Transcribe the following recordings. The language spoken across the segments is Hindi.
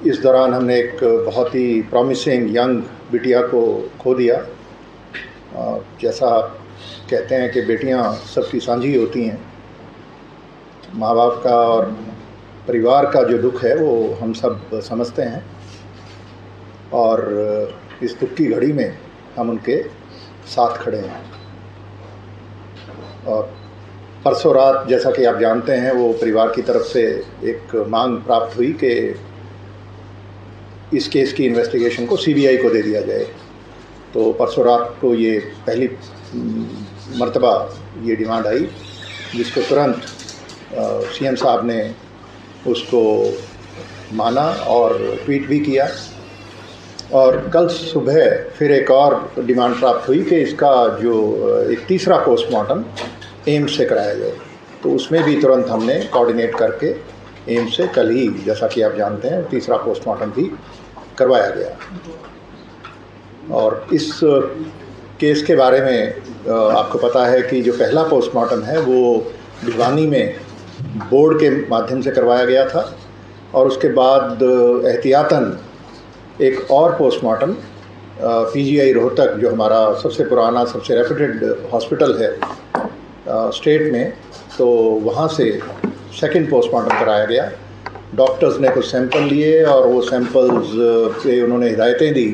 इस दौरान हमने एक बहुत ही प्रॉमिसिंग यंग बिटिया को खो दिया। जैसा कहते हैं कि बेटियां सबकी साझी होती हैं, माँ बाप का और परिवार का जो दुख है वो हम सब समझते हैं, और इस दुख की घड़ी में हम उनके साथ खड़े हैं। और परसों रात, जैसा कि आप जानते हैं, वो परिवार की तरफ से एक मांग प्राप्त हुई कि इस केस की इन्वेस्टिगेशन को सीबीआई को दे दिया जाए। तो परसों रात को ये पहली मर्तबा ये डिमांड आई, जिसको तुरंत सीएम साहब ने उसको माना और ट्वीट भी किया। और कल सुबह फिर एक और डिमांड प्राप्त हुई कि इसका जो एक तीसरा पोस्टमार्टम एम्स से कराया जाए। तो उसमें भी तुरंत हमने कोऑर्डिनेट करके एम्स से कल ही, जैसा कि आप जानते हैं, तीसरा पोस्टमार्टम भी करवाया गया। और इस केस के बारे में आपको पता है कि जो पहला पोस्टमार्टम है वो भिवानी में बोर्ड के माध्यम से करवाया गया था, और उसके बाद एहतियातन एक और पोस्टमार्टम पीजीआई रोहतक, जो हमारा सबसे पुराना, सबसे रेप्यूटेड हॉस्पिटल है स्टेट में, तो वहाँ से सेकंड पोस्टमार्टम कराया गया। डॉक्टर्स ने कुछ सैंपल लिए और वो सैंपल्स पे उन्होंने हिदायतें दी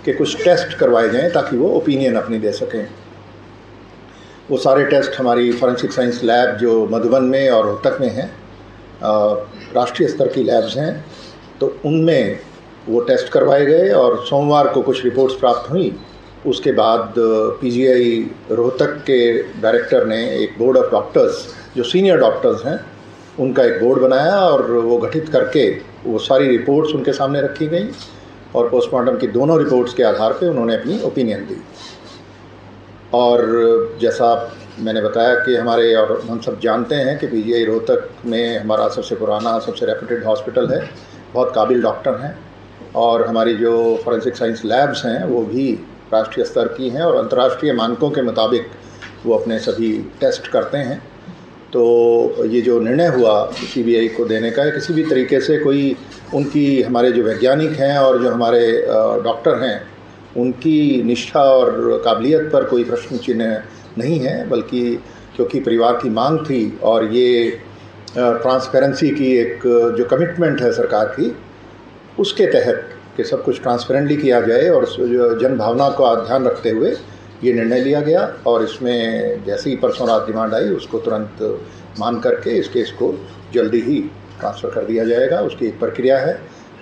कि कुछ टेस्ट करवाए जाएं ताकि वो ओपिनियन अपनी दे सकें। वो सारे टेस्ट हमारी फॉरेंसिक साइंस लैब जो मधुबन में और रोहतक में हैं, राष्ट्रीय स्तर की लैब्स हैं, तो उनमें वो टेस्ट करवाए गए और सोमवार को कुछ रिपोर्ट्स प्राप्त हुई। उसके बाद पीजीआई रोहतक के डायरेक्टर ने एक बोर्ड ऑफ डॉक्टर्स, जो सीनियर डॉक्टर्स हैं, उनका एक बोर्ड बनाया और वो गठित करके वो सारी रिपोर्ट्स उनके सामने रखी गई, और पोस्टमार्टम की दोनों रिपोर्ट्स के आधार पे उन्होंने अपनी ओपिनियन दी। और जैसा मैंने बताया कि हमारे, और हम सब जानते हैं कि पीजीआई रोहतक में हमारा सबसे पुराना, सबसे रेप्यूटेड हॉस्पिटल है, बहुत काबिल डॉक्टर हैं, और हमारी जो फॉरेंसिक साइंस लैब्स हैं वो भी राष्ट्रीय स्तर की हैं और अंतर्राष्ट्रीय मानकों के मुताबिक वो अपने सभी टेस्ट करते हैं। तो ये जो निर्णय हुआ सीबीआई को देने का, किसी भी तरीके से कोई उनकी, हमारे जो वैज्ञानिक हैं और जो हमारे डॉक्टर हैं, उनकी निष्ठा और काबिलियत पर कोई प्रश्न चिन्ह नहीं है, बल्कि क्योंकि परिवार की मांग थी और ये ट्रांसपेरेंसी की एक जो कमिटमेंट है सरकार की, उसके तहत कि सब कुछ ट्रांसपेरेंटली किया जाए और जन भावना का ध्यान रखते हुए ये निर्णय लिया गया। और इसमें जैसे ही परसों रात डिमांड आई, उसको तुरंत मान करके इस केस को जल्दी ही ट्रांसफ़र कर दिया जाएगा। उसकी एक प्रक्रिया है,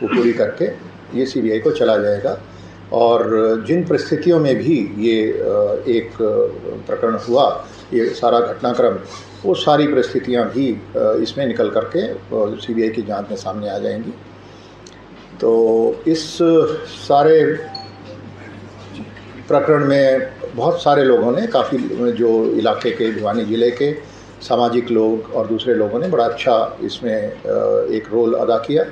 वो पूरी करके ये सीबीआई को चला जाएगा। और जिन परिस्थितियों में भी ये एक प्रकरण हुआ, ये सारा घटनाक्रम, वो सारी परिस्थितियां भी इसमें निकल करके सीबीआई की जांच में सामने आ जाएंगी। तो इस सारे प्रकरण में बहुत सारे लोगों ने, काफ़ी जो इलाके के, भिवानी ज़िले के सामाजिक लोग और दूसरे लोगों ने बड़ा अच्छा इसमें एक रोल अदा किया।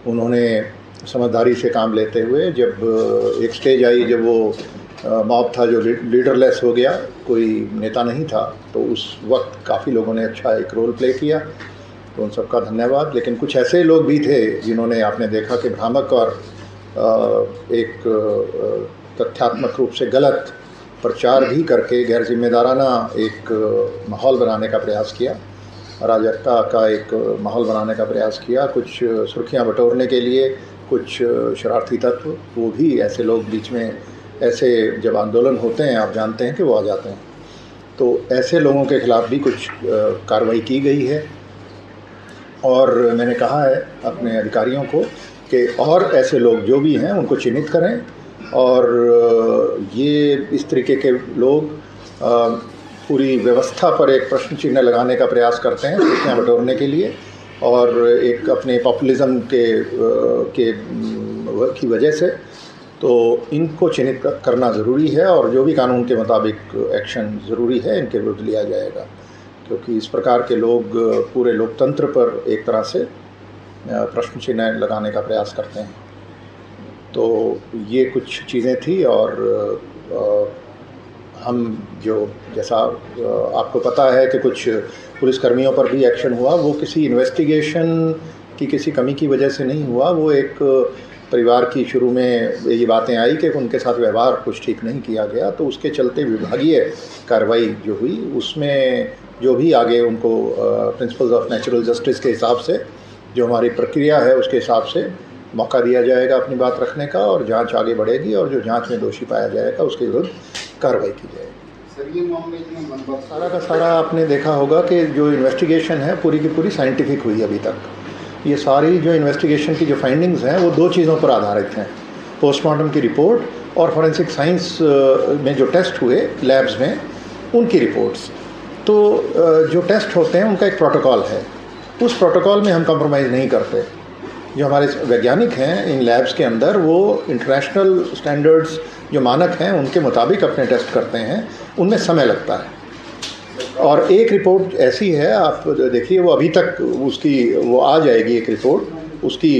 उन्होंने समझदारी से काम लेते हुए, जब एक स्टेज आई जब वो मॉब था जो लीडरलेस हो गया, कोई नेता नहीं था, तो उस वक्त काफ़ी लोगों ने अच्छा एक रोल प्ले किया, तो उन सबका धन्यवाद। लेकिन कुछ ऐसे लोग भी थे जिन्होंने, आपने देखा कि भ्रामक और एक तथ्यात्मक रूप से गलत प्रचार भी करके गैर जिम्मेदाराना एक माहौल बनाने का प्रयास किया, अराजकता का एक माहौल बनाने का प्रयास किया, कुछ सुर्खियां बटोरने के लिए कुछ शरारती तत्व, वो भी ऐसे लोग बीच में, ऐसे जब आंदोलन होते हैं आप जानते हैं कि वो आ जाते हैं, तो ऐसे लोगों के खिलाफ भी कुछ कार्रवाई की गई है। और मैंने कहा है अपने अधिकारियों को कि और ऐसे लोग जो भी हैं उनको चिन्हित करें, और ये इस तरीके के लोग पूरी व्यवस्था पर एक प्रश्न चिन्ह लगाने का प्रयास करते हैं सुर्खियां बटोरने के लिए, और एक अपने पॉपुलिज्म की वजह से, तो इनको चिन्हित करना ज़रूरी है, और जो भी कानून के मुताबिक एक्शन ज़रूरी है इनके विरुद्ध लिया जाएगा, क्योंकि इस प्रकार के लोग पूरे लोकतंत्र पर एक तरह से प्रश्न चिन्ह लगाने का प्रयास करते हैं। तो ये कुछ चीज़ें थी, और हम जो, जैसा आपको पता है कि कुछ पुलिसकर्मियों पर भी एक्शन हुआ, वो किसी इन्वेस्टिगेशन की किसी कमी की वजह से नहीं हुआ। वो एक परिवार की शुरू में ये बातें आई कि उनके साथ व्यवहार कुछ ठीक नहीं किया गया, तो उसके चलते विभागीय कार्रवाई जो हुई उसमें जो भी आगे उनको प्रिंसिपल्स ऑफ नेचुरल जस्टिस के हिसाब से जो हमारी प्रक्रिया है उसके हिसाब से मौका दिया जाएगा अपनी बात रखने का, और जांच आगे बढ़ेगी और जो जांच में दोषी पाया जाएगा उसके विरुद्ध कार्रवाई की जाएगी। सर ये मामले इतना सारा का सारा आपने देखा होगा कि जो इन्वेस्टिगेशन है पूरी की पूरी साइंटिफिक हुई अभी तक। ये सारी जो इन्वेस्टिगेशन की जो फाइंडिंग्स हैं वो 2 चीज़ों पर आधारित हैं, पोस्टमार्टम की रिपोर्ट और फॉरेंसिक साइंस में जो टेस्ट हुए लैब्स में उनकी रिपोर्ट्स। तो जो टेस्ट होते हैं उनका एक प्रोटोकॉल है, उस प्रोटोकॉल में हम कंप्रोमाइज़ नहीं करते। जो हमारे वैज्ञानिक हैं इन लैब्स के अंदर वो इंटरनेशनल स्टैंडर्ड्स जो मानक हैं उनके मुताबिक अपने टेस्ट करते हैं, उनमें समय लगता है। और एक रिपोर्ट ऐसी है, आप देखिए वो अभी तक उसकी वो आ जाएगी एक रिपोर्ट, उसकी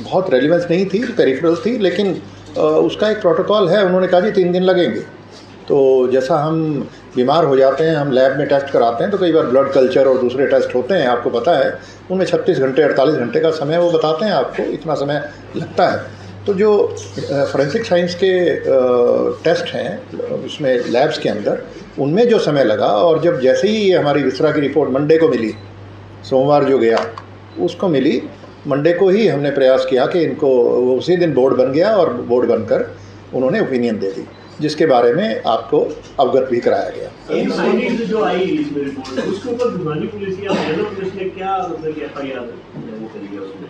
बहुत रेलिवेंस नहीं थी, पेरिफेरल थी, लेकिन उसका एक प्रोटोकॉल है। उन्होंने कहा जी 3 दिन लगेंगे। तो जैसा हम बीमार हो जाते हैं, हम लैब में टेस्ट कराते हैं तो कई बार ब्लड कल्चर और दूसरे टेस्ट होते हैं, आपको पता है उनमें 36 घंटे 48 घंटे का समय वो बताते हैं आपको, इतना समय लगता है। तो जो फॉरेंसिक साइंस के टेस्ट हैं उसमें लैब्स के अंदर उनमें जो समय लगा, और जब जैसे ही हमारी विसरा की रिपोर्ट मंडे को मिली, सोमवार जो गया उसको मिली, मंडे को ही हमने प्रयास किया कि इनको, उसी दिन बोर्ड बन गया और बोर्ड बनकर उन्होंने ओपिनियन दे दी जिसके बारे में आपको अवगत भी कराया गया। जो आई इसमें रिपोर्ट उसके ऊपर भिवानी पुलिस या हरियाणा पुलिस ने क्या मतलब एफआईआर वो करी है उसमें,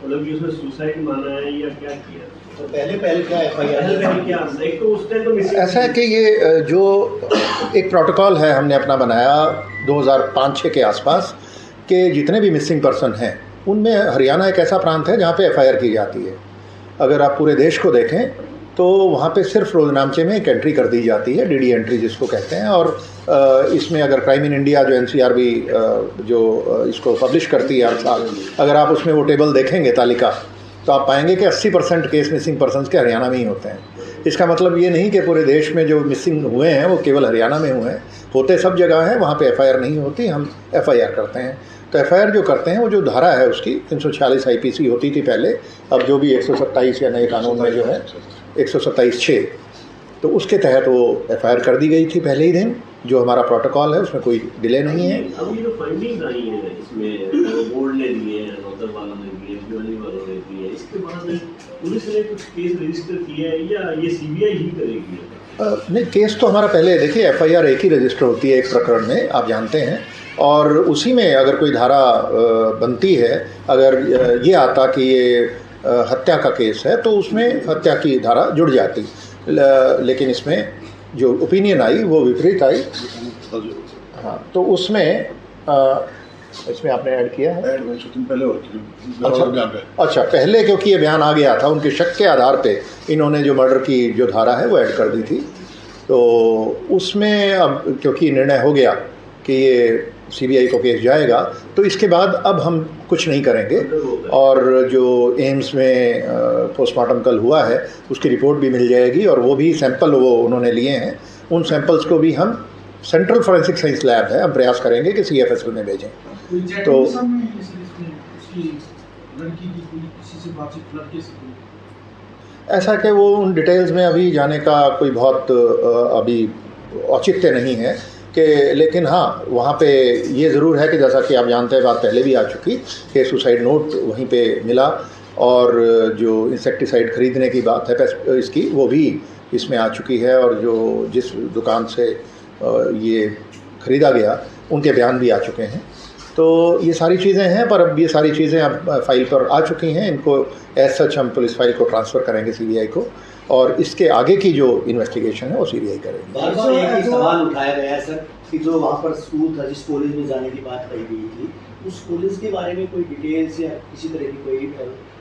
मतलब कि उसने सुसाइड माना है या क्या किया? तो पहले क्या एफआईआर क्या? एक तो उस टाइम तो ऐसा है कि ये जो एक प्रोटोकॉल है हमने अपना बनाया 2005-06 के आसपास के जितने भी मिसिंग पर्सन हैं उनमें हरियाणा एक ऐसा प्रांत है जहाँ पे एफआईआर की जाती है। अगर आप पूरे देश को देखें तो वहाँ पे सिर्फ रोजनामचे में एक एंट्री कर दी जाती है, डीडी एंट्री जिसको कहते हैं। और इसमें अगर क्राइम इन इंडिया जो एनसीआरबी जो इसको पब्लिश करती है हर साल, अगर आप उसमें वो टेबल देखेंगे तालिका, तो आप पाएंगे कि 80% केस मिसिंग पर्सनस के हरियाणा में ही होते हैं। इसका मतलब ये नहीं कि पूरे देश में जो मिसिंग हुए हैं वो केवल हरियाणा में हुए हैं, होते सब जगह हैं, वहाँ पे एफआईआर नहीं होती, हम एफआईआर करते हैं। तो एफआईआर जो करते हैं वो जो धारा है उसकी 346 आईपीसी होती थी पहले, अब जो भी 127 या नए कानून में जो है 127(6), तो उसके तहत वो एफआईआर कर दी गई थी पहले ही दिन। जो हमारा प्रोटोकॉल है उसमें कोई डिले नहीं है। अब ये जो फंडिंग आई है इसमें बोर्ड ने दिए हैं, नौतर वालों ने दिए, भिवानी वालों ने दिए, इसके बाद पुलिस ने कुछ केस रजिस्टर किया है या ये सीबीआई ही करेगी? नहीं, केस तो हमारा पहले, देखिए एफआईआर एक ही रजिस्टर होती है एक प्रकरण में, आप जानते हैं, और उसी में अगर कोई धारा बनती है, अगर ये आता कि ये हत्या का केस है तो उसमें हत्या की धारा जुड़ जाती। लेकिन इसमें जो ओपिनियन आई वो विपरीत आई। हाँ, तो उसमें इसमें आपने ऐड किया है पहले। अच्छा, पहले क्योंकि ये बयान आ गया था, उनके शक के आधार पे इन्होंने जो मर्डर की जो धारा है वो ऐड कर दी थी। तो उसमें अब क्योंकि निर्णय हो गया कि ये सीबीआई को केस जाएगा, तो इसके बाद अब हम कुछ नहीं करेंगे। और जो एम्स में पोस्टमार्टम कल हुआ है उसकी रिपोर्ट भी मिल जाएगी, और वो भी सैंपल वो उन्होंने लिए हैं, उन सैंपल्स को भी हम सेंट्रल फॉरेंसिक साइंस लैब है, हम प्रयास करेंगे कि CFSL में भेजें। तो ऐसा कि वो उन डिटेल्स में अभी जाने का कोई बहुत अभी औचित्य नहीं है कि, लेकिन हाँ वहाँ पे ये ज़रूर है कि जैसा कि आप जानते हैं, बात पहले भी आ चुकी कि सुसाइड नोट वहीं पे मिला, और जो इंसेक्टिसाइड ख़रीदने की बात है इसकी वो भी इसमें आ चुकी है, और जो जिस दुकान से ये ख़रीदा गया उनके बयान भी आ चुके हैं। तो ये सारी चीज़ें हैं, पर अब ये सारी चीज़ें अब फाइल पर आ चुकी हैं। इनको एज सच हम पुलिस फाइल को ट्रांसफ़र करेंगे सीबीआई को, और इसके आगे की जो इन्वेस्टिगेशन है वो सीबीआई करेगी। बार बार एक ही सवाल उठाया गया है सर कि जो वहाँ पर स्कूल था, जिस कॉलेज में जाने की बात कही गई थी, उस कॉलेज के बारे में कोई डिटेल्स या किसी तरह की कोई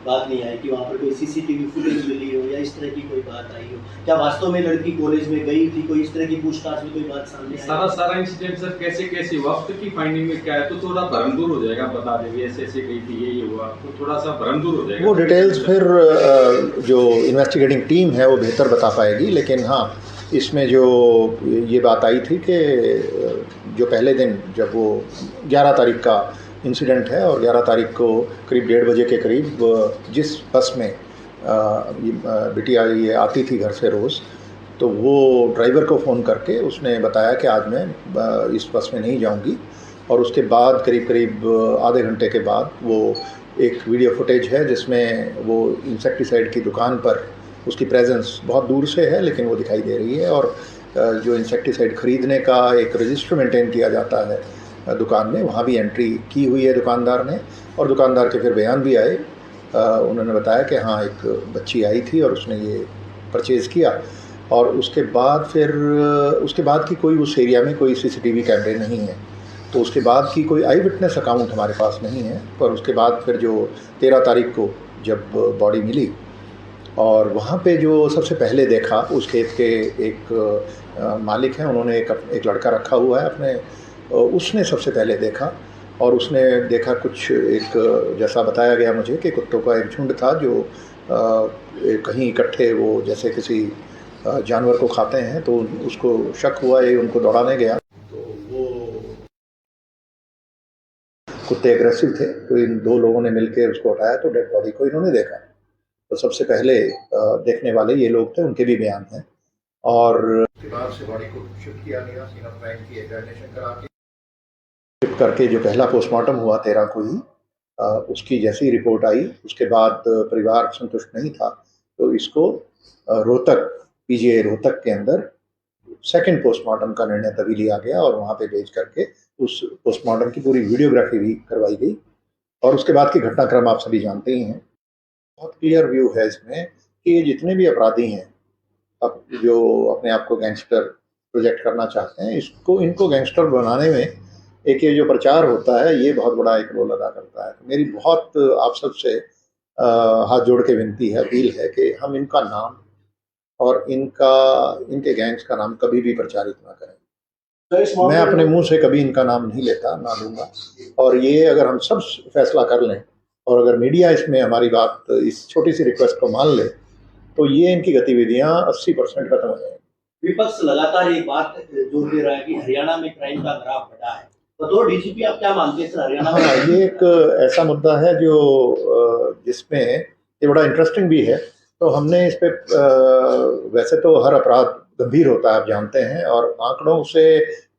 बात नहीं आई कि वहाँ पर कोई सीसीटीवी फुटेज मिली हो या इस तरह की कोई बात आई हो? क्या वास्तव में लड़की कॉलेज में गई थी? कोई इस तरह की पूछताछ में कोई बात सामने आई? सारा इंसिडेंट सर कैसे वक्त की फाइंडिंग में क्या है, तो थोड़ा भ्रम दूर हो जाएगा। बता देंगे ऐसे गई थी, ये हुआ, तो थोड़ा सा भ्रम दूर हो जाएगा। वो डिटेल्स फिर जो इन्वेस्टिगेटिंग टीम है वो बेहतर बता पाएगी। लेकिन हाँ, इसमें जो ये बात आई थी कि जो पहले दिन जब वो 11 तारीख का इंसिडेंट है और 11 तारीख को करीब 1:30 बजे के करीब जिस बस में बिटिया ये आती थी घर से रोज़, तो वो ड्राइवर को फ़ोन करके उसने बताया कि आज मैं इस बस में नहीं जाऊंगी। और उसके बाद करीब आधे घंटे के बाद वो एक वीडियो फुटेज है जिसमें वो इंसेक्टिसाइड की दुकान पर उसकी प्रेजेंस बहुत दूर से है लेकिन वो दिखाई दे रही है। और जो इंसेक्टिसाइड ख़रीदने का एक रजिस्टर मेंटेन किया जाता है दुकान में, वहाँ भी एंट्री की हुई है दुकानदार ने। और दुकानदार के फिर बयान भी आए, उन्होंने बताया कि हाँ एक बच्ची आई थी और उसने ये परचेज़ किया। और उसके बाद की कोई उस एरिया में कोई सीसीटीवी कैमरे नहीं है, तो उसके बाद की कोई आई विटनेस अकाउंट हमारे पास नहीं है। पर उसके बाद फिर जो 13 तारीख को जब बॉडी मिली और वहाँ पे जो सबसे पहले देखा उस खेत के एक मालिक हैं, उन्होंने एक लड़का रखा हुआ है अपने, उसने सबसे पहले देखा। और उसने देखा कुछ एक जैसा बताया गया मुझे कि कुत्तों का एक झुंड था जो कहीं इकट्ठे वो जैसे किसी जानवर को खाते हैं, तो उसको शक हुआ ये उनको दौड़ाने गया तो वो कुत्ते एग्रेसिव थे, तो इन 2 लोगों ने मिलकर उसको उठाया तो डेड बॉडी को इन्होंने देखा। तो सबसे पहले देखने वाले ये लोग थे, उनके भी बयान हैं। और उसके बाद से बॉडी को शिफ्ट किया गया, सीन ऑफ क्राइम की एग्जामिनेशन करा के शिफ्ट करके जो पहला पोस्टमार्टम हुआ 13 को ही, उसकी जैसी रिपोर्ट आई उसके बाद परिवार संतुष्ट नहीं था, तो इसको रोहतक पीजीआई रोहतक के अंदर सेकंड पोस्टमार्टम का निर्णय तभी लिया गया और वहाँ पे भेज करके उस पोस्टमार्टम की पूरी वीडियोग्राफी भी करवाई गई। और उसके बाद की घटनाक्रम आप सभी जानते ही हैं। बहुत क्लियर व्यू है इसमें कि ये जितने भी अपराधी हैं अब जो अपने आप को गैंगस्टर प्रोजेक्ट करना चाहते हैं, इनको गैंगस्टर बनाने में एक ये जो प्रचार होता है ये बहुत बड़ा एक रोल अदा करता है। तो मेरी बहुत आप सबसे हाथ जोड़ के विनती है, अपील है कि हम इनका नाम और इनके गैंग्स का नाम कभी भी प्रचारित ना करें। मैं अपने मुंह से कभी इनका नाम नहीं लेता, ना लूँगा। और ये अगर हम सब फैसला कर लें और अगर मीडिया इसमें हमारी बात, इस छोटी सी रिक्वेस्ट को मान ले, तो ये इनकी गतिविधियाँ 80% खत्म हो जाएंगी। विपक्ष लगातार ये बात जोर दे रहा है कि हरियाणा में क्राइम का ग्राफ बढ़ा है, तो डीजीपी आप क्या मानते हैं सर हरियाणा में? हाँ, ये एक ऐसा मुद्दा है जो जिसमें ये बड़ा इंटरेस्टिंग भी है। तो हमने इस पे वैसे तो हर अपराध गंभीर होता है आप जानते हैं, और आंकड़ों से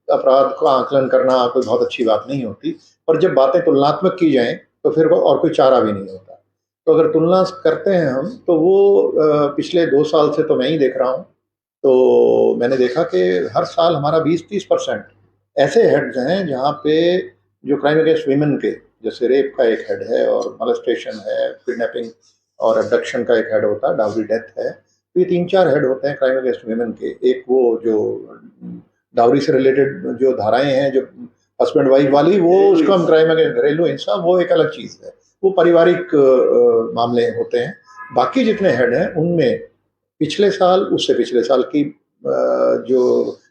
अपराध का आकलन करना कोई बहुत अच्छी बात नहीं होती, पर जब बातें तुलनात्मक की जाएं तो फिर और कोई चारा भी नहीं होता। तो अगर तुलना करते हैं हम, तो वो पिछले 2 साल से तो मैं ही देख रहा हूँ, तो मैंने देखा कि हर साल हमारा 20-30% ऐसे हेड्स हैं जहाँ पे जो क्राइम अगेंस्ट वीमेन के, जैसे रेप का एक हेड है और मोलेस्टेशन है, किडनैपिंग और अबडक्शन का एक हेड होता है, डाउरी डेथ है, तो ये 3-4 हेड होते हैं क्राइम अगेंस्ट वीमेन के। एक वो जो डाउरी से रिलेटेड जो धाराएं हैं, जो हस्बैंड वाइफ वाली, वो उसको हम क्राइम अगेंस्ट घरेलू हिंसा, वो एक अलग चीज़ है, वो पारिवारिक मामले होते हैं। बाकी जितने हेड हैं उनमें पिछले साल उससे पिछले साल की जो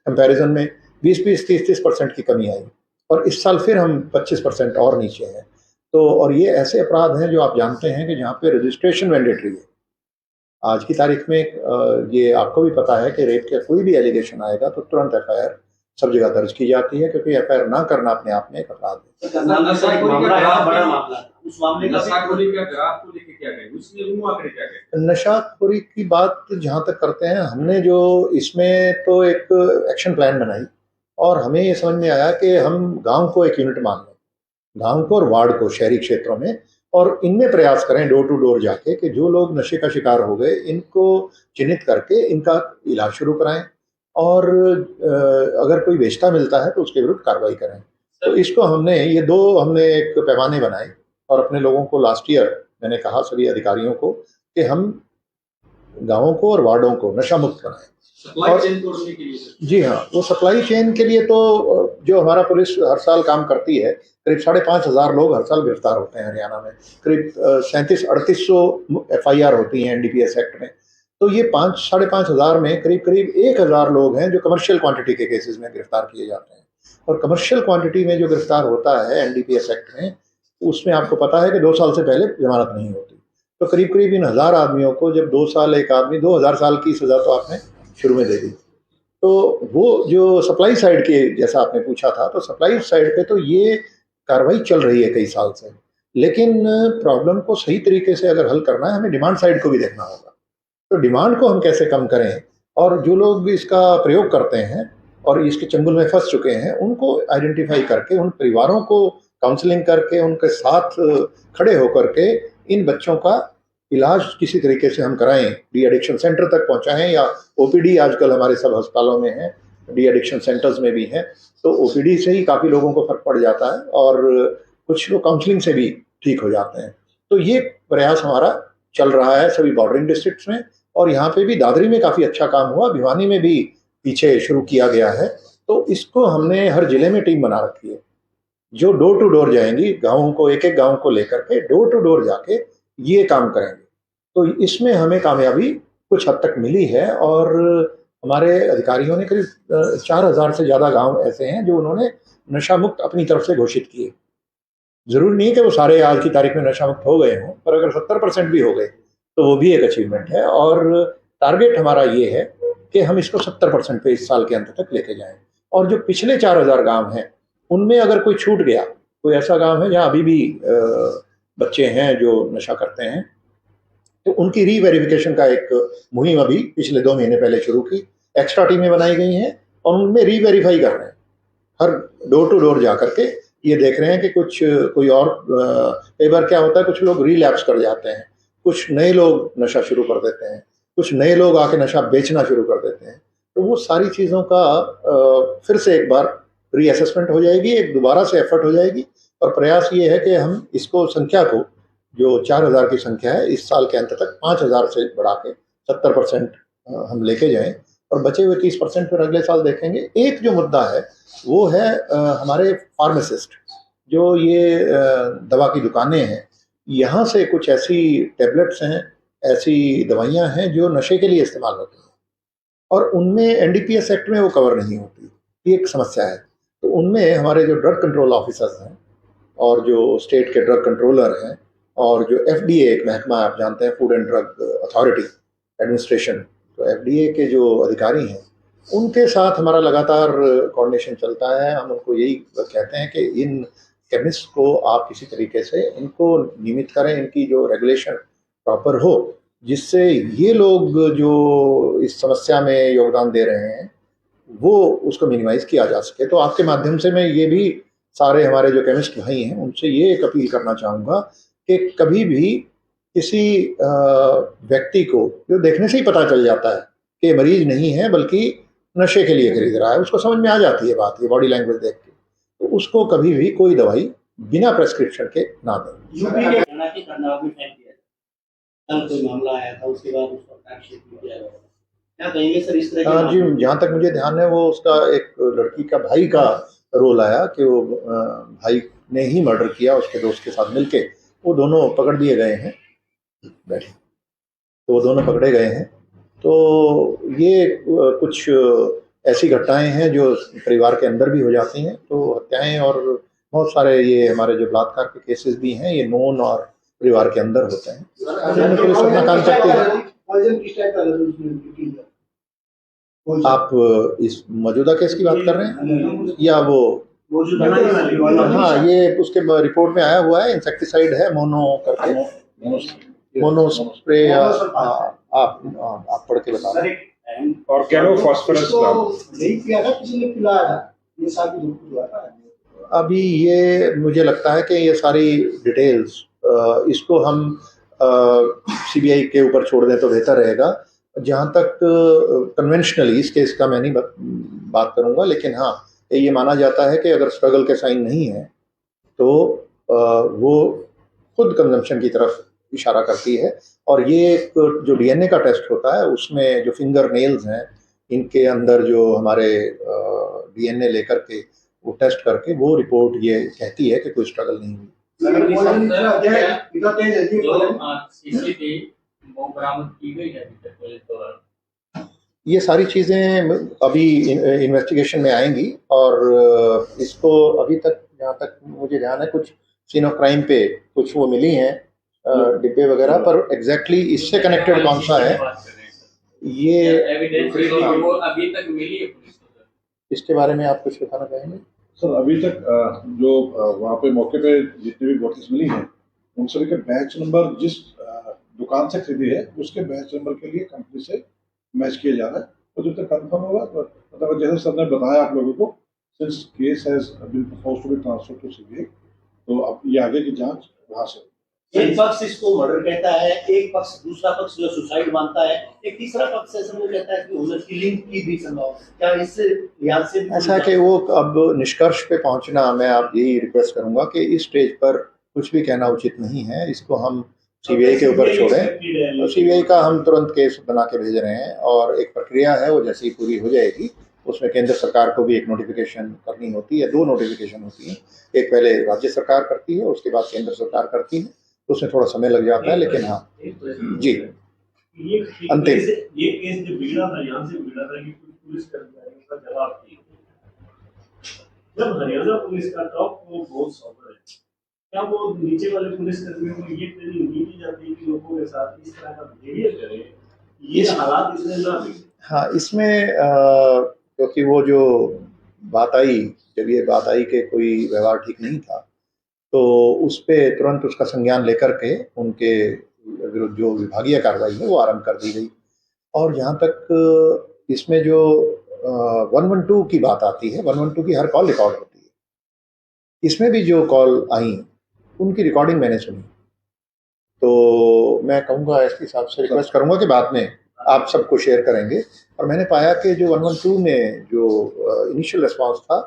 कंपैरिजन में 20-30% की कमी आई, और इस साल फिर हम 25% और नीचे हैं। तो और ये ऐसे अपराध हैं जो आप जानते हैं कि जहाँ पे रजिस्ट्रेशन मैंडेटरी है। आज की तारीख में ये आपको भी पता है कि रेप का कोई भी एलिगेशन आएगा तो तुरंत एफआईआर सब जगह दर्ज की जाती है, क्योंकि एफआईआर ना करना अपने आप में एक अपराध है। नशाखोरी की बात जहाँ तक करते हैं, हमने जो इसमें तो एक एक्शन प्लान बनाई और हमें ये समझ में आया कि हम गांव को एक यूनिट मान लें, गांव को और वार्ड को, शहरी क्षेत्रों में, और इनमें प्रयास करें डोर टू डोर जाके कि जो लोग नशे का शिकार हो गए इनको चिन्हित करके इनका इलाज शुरू कराएं, और अगर कोई बेचता मिलता है तो उसके विरुद्ध कार्रवाई करें। तो इसको हमने हमने एक पैमाने बनाए और अपने लोगों को लास्ट ईयर मैंने कहा सभी अधिकारियों को कि हम गाँवों को और वार्डों को नशा मुक्त बनाएं। सप्लाई चेन तोड़ने के लिए? जी हाँ, वो सप्लाई चेन के लिए तो जो हमारा पुलिस हर साल काम करती है, करीब 5,500 लोग हर साल गिरफ्तार होते हैं हरियाणा में, करीब 3700-3800 एफआईआर होती हैं एनडीपीएस एक्ट में। तो ये 5,500 में करीब 1,000 लोग हैं जो कमर्शियल क्वांटिटी के केसेस में गिरफ्तार किए जाते हैं। और कमर्शियल क्वांटिटी में जो गिरफ्तार होता है एनडीपीएस एक्ट में, उसमें आपको पता है कि 2 साल से पहले जमानत नहीं होती। तो करीब इन 1000 आदमियों को जब 2 साल एक आदमी, 2000 साल की सज़ा तो आपने शुरू में दे दी। तो वो जो सप्लाई साइड के, जैसा आपने पूछा था, तो सप्लाई साइड पे तो ये कार्रवाई चल रही है कई साल से, लेकिन प्रॉब्लम को सही तरीके से अगर हल करना है हमें डिमांड साइड को भी देखना होगा। तो डिमांड को हम कैसे कम करें, और जो लोग इसका प्रयोग करते हैं और इसके चंगुल में फंस चुके हैं उनको आइडेंटिफाई करके, उन परिवारों को काउंसलिंग करके, उनके साथ खड़े होकर के इन बच्चों का इलाज किसी तरीके से हम कराएं, डी एडिक्शन सेंटर तक पहुंचाएं, या ओपीडी आजकल हमारे सब अस्पतालों में है, डी एडिक्शन सेंटर्स में भी है, तो ओपीडी से ही काफ़ी लोगों को फर्क पड़ जाता है और कुछ लोग काउंसलिंग से भी ठीक हो जाते हैं। तो ये प्रयास हमारा चल रहा है सभी बॉर्डरिंग डिस्ट्रिक्ट्स में, और यहाँ पे भी दादरी में काफ़ी अच्छा काम हुआ, भिवानी में भी पीछे शुरू किया गया है। तो इसको हमने हर जिले में टीम बना रखी है जो डोर टू डोर जाएंगी, गाँवों को, एक एक गाँव को लेकर के डोर टू डोर जाके ये काम करेंगे। तो इसमें हमें कामयाबी कुछ हद तक मिली है, और हमारे अधिकारियों ने करीब 4000 से ज़्यादा गांव ऐसे हैं जो उन्होंने नशा मुक्त अपनी तरफ से घोषित किए। ज़रूरी नहीं कि वो सारे आज की तारीख में नशा मुक्त हो गए हों, पर अगर 70% भी हो गए तो वो भी एक अचीवमेंट है, और टारगेट हमारा ये है कि हम इसको 70% पे इस साल के अंत तक लेके जाएं। और जो पिछले 4000 गाँव हैं उनमें अगर कोई छूट गया, कोई ऐसा गाँव है जहाँ अभी भी बच्चे हैं जो नशा करते हैं, तो उनकी रीवेरिफिकेशन का एक मुहिम अभी पिछले 2 महीने पहले शुरू की, एक्स्ट्रा टीमें बनाई गई हैं और उनमें रीवेरीफाई कर रहे हैं, हर डोर टू डोर जा करके ये देख रहे हैं कि कुछ कोई और, कई बार क्या होता है कुछ लोग रिलैप्स कर जाते हैं, कुछ नए लोग नशा शुरू कर देते हैं, कुछ नए लोग आके नशा बेचना शुरू कर देते हैं। तो वो सारी चीज़ों का फिर से एक बार रीअसेसमेंट हो जाएगी, एक दोबारा से एफर्ट हो जाएगी, और प्रयास ये है कि हम इसको संख्या को, जो 4000 की संख्या है, इस साल के अंत तक 5000 से बढ़ा के 70% हम लेके जाएं, और बचे हुए 30% फिर अगले साल देखेंगे। एक जो मुद्दा है वो है हमारे फार्मासिस्ट, जो ये दवा की दुकानें हैं, यहाँ से कुछ ऐसी टैबलेट्स हैं, ऐसी दवाइयाँ हैं जो नशे के लिए इस्तेमाल होती हैं, और उनमें एनडीपीएस एक्ट में वो कवर नहीं होती, ये एक समस्या है। तो उनमें हमारे जो ड्रग कंट्रोल ऑफिसर्स हैं और जो स्टेट के ड्रग कंट्रोलर हैं, और जो एफडीए एक महकमा आप जानते हैं, food and drug authority administration, तो एफडीए के जो अधिकारी हैं उनके साथ हमारा लगातार कोऑर्डिनेशन चलता है। हम उनको यही कहते हैं कि इन केमिस्ट को आप किसी तरीके से इनको नियमित करें, इनकी जो रेगुलेशन प्रॉपर हो, जिससे ये लोग जो इस समस्या में योगदान दे रहे हैं वो उसको मिनिमाइज़ किया जा सके। तो आपके माध्यम से मैं ये भी सारे हमारे जो केमिस्ट भाई हैं उनसे ये एक अपील करना चाहूँगा कि कभी भी किसी व्यक्ति को, जो देखने से ही पता चल जाता है कि मरीज नहीं है बल्कि नशे के लिए खरीद रहा है, उसको समझ में आ जाती है बात, ये बॉडी लैंग्वेज देख के, तो उसको कभी भी कोई दवाई बिना प्रेस्क्रिप्शन के ना दें। यूपी के हरियाणा के करनाल में फेंक दिया, कल कोई मामला आया था, उसके बाद उसको फ्लैगशिप किया गया, क्या कहेंगे सर इस तरह के? जी, जहाँ तक मुझे ध्यान है वो उसका एक लड़की का भाई का रोल आया कि वो भाई ने ही मर्डर किया उसके दोस्त के साथ मिलके, वो दोनों पकड़ दिए गए हैं, बैठे, तो वो दोनों पकड़े गए हैं। तो ये कुछ ऐसी घटनाएं हैं जो परिवार के अंदर भी हो जाती हैं, तो हत्याएं और बहुत सारे ये हमारे जो बलात्कार के केसेस भी हैं, ये नोन और परिवार के अंदर होते हैं। पुलिस अपना काम करती है। आप इस मौजूदा केस की बात कर रहे हैं या वो? हाँ, ये उसके रिपोर्ट में आया हुआ है, इंसेक्टिसाइड है, मोनो करके, मोनो स्प्रे, आप पढ़ के बता दें। ऑर्गेनोफॉस्फोरस नहीं किया था, किसी ने पिलाया था, ये सारी हुआ था। अभी ये मुझे लगता है कि ये सारी डिटेल्स इसको हम सीबीआई के ऊपर छोड़ दें तो बेहतर रहेगा। जहाँ तक कन्वेंशनली इस केस का मैं नहीं बात करूँगा, लेकिन हाँ ये माना जाता है कि अगर स्ट्रगल के साइन नहीं है तो वो खुद कंजम्पशन की तरफ इशारा करती है। और ये जो डीएनए का टेस्ट होता है उसमें जो फिंगर नेल्स हैं, इनके अंदर जो हमारे डीएनए लेकर के वो टेस्ट करके वो रिपोर्ट ये कहती है कि कोई स्ट्रगल नहीं हुई। ये सारी चीज़ें अभी इन्वेस्टिगेशन में आएंगी, और इसको अभी तक जहाँ तक मुझे ध्यान है कुछ सीन ऑफ क्राइम पे कुछ वो मिली हैं डिब्बे वगैरह, पर एग्जैक्टली इससे कनेक्टेड कौन सा है ये अभी तक मिली है। इसके बारे में आप कुछ बताना चाहेंगे? सर अभी तक जो वहाँ पे मौके पे जितनी भी बोतल्स मिली हैं उन सभी के बैच नंबर जिस दुकान से खरीदी है उसके बैच नंबर के लिए कंपनी से मैच किया जा रहा है। तो जब तक कंफर्म होगा तो मतलब जैसे सर ने बताया आप लोगों को, since case has been proposed to be transferred to CBI, तो अब ये आगे की जांच वहाँ से। एक पक्ष इसको मर्डर कहता है, एक पक्ष दूसरा पक्ष जो सुसाइड मानता है, एक तीसरा पक्ष ऐसा वो कहता है कि उसकी लिंक की भी संभव। क्या इस लिहाज से ऐसा कि वो अब निष्कर्ष पे पहुंचना, मैं आप यही रिक्वेस्ट करूंगा कि इस स्टेज पर कुछ भी कहना उचित नहीं है। इसको हम सीबीआई के ऊपर छोड़ें। तो सीबीआई का हम तुरंत केस बना के भेज रहे हैं और एक प्रक्रिया है, वो जैसे ही पूरी हो जाएगी उसमें केंद्र सरकार को भी एक नोटिफिकेशन करनी होती है, 2 नोटिफिकेशन होती हैं। एक पहले राज्य सरकार करती है, उसके बाद केंद्र सरकार करती है, तो उसमें थोड़ा समय लग जाता है, लेकिन हाँ जी अंतिम ये केस जो बिगड़ा था, यहाँ से बिगड़ा था कि कुछ पुलिस कर्मचारियों का जवाब दिया। जब हरियाणा पुलिस का टॉप वो बहुत सॉबर है, क्या वो नीचे वाले पुलिस कर्मियों को ये ट्रेनिंग नहीं दी जाती कि लोगों के साथ इस तरह का बिहेवियर करें, ये हालात इसमें ना बिगड़े? हाँ, इसमें क्योंकि वो जो बात आई, जब ये बात आई कि कोई व्यवहार ठीक नहीं था, तो उस पे तुरंत उसका संज्ञान लेकर के उनके विरुद्ध जो विभागीय कार्रवाई है वो आरंभ कर दी गई। और जहाँ तक इसमें जो 112 की बात आती है, 112 की हर कॉल रिकॉर्ड होती है। इसमें भी जो कॉल आई उनकी रिकॉर्डिंग मैंने सुनी, तो मैं कहूँगा एसपी साहब से रिक्वेस्ट करूँगा कि बाद में आप सबको शेयर करेंगे। और मैंने पाया कि जो 112 में जो इनिशियल रिस्पांस था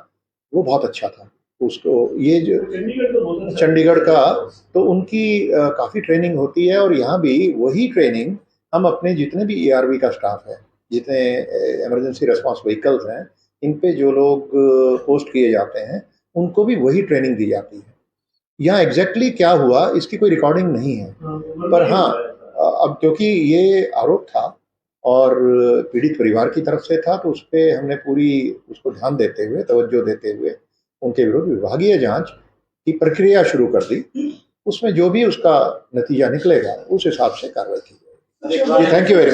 वो बहुत अच्छा था। उसको ये जो चंडीगढ़ का, तो उनकी काफ़ी ट्रेनिंग होती है, और यहाँ भी वही ट्रेनिंग हम अपने जितने भी ERV का स्टाफ है, जितने इमरजेंसी रिस्पांस व्हीकल्स हैं, इन पे जो लोग पोस्ट किए जाते हैं उनको भी वही ट्रेनिंग दी जाती है। यहाँ एग्जैक्टली क्या हुआ इसकी कोई रिकॉर्डिंग नहीं है, पर हाँ अब क्योंकि ये आरोप था और पीड़ित परिवार की तरफ से था, तो उस पर हमने पूरी उसको ध्यान देते हुए, तवज्जो देते हुए उनके विरुद्ध विभागीय जांच की प्रक्रिया शुरू कर दी। उसमें जो भी उसका नतीजा निकलेगा उस हिसाब से कार्रवाई की जाएगी। Thank you very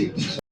much.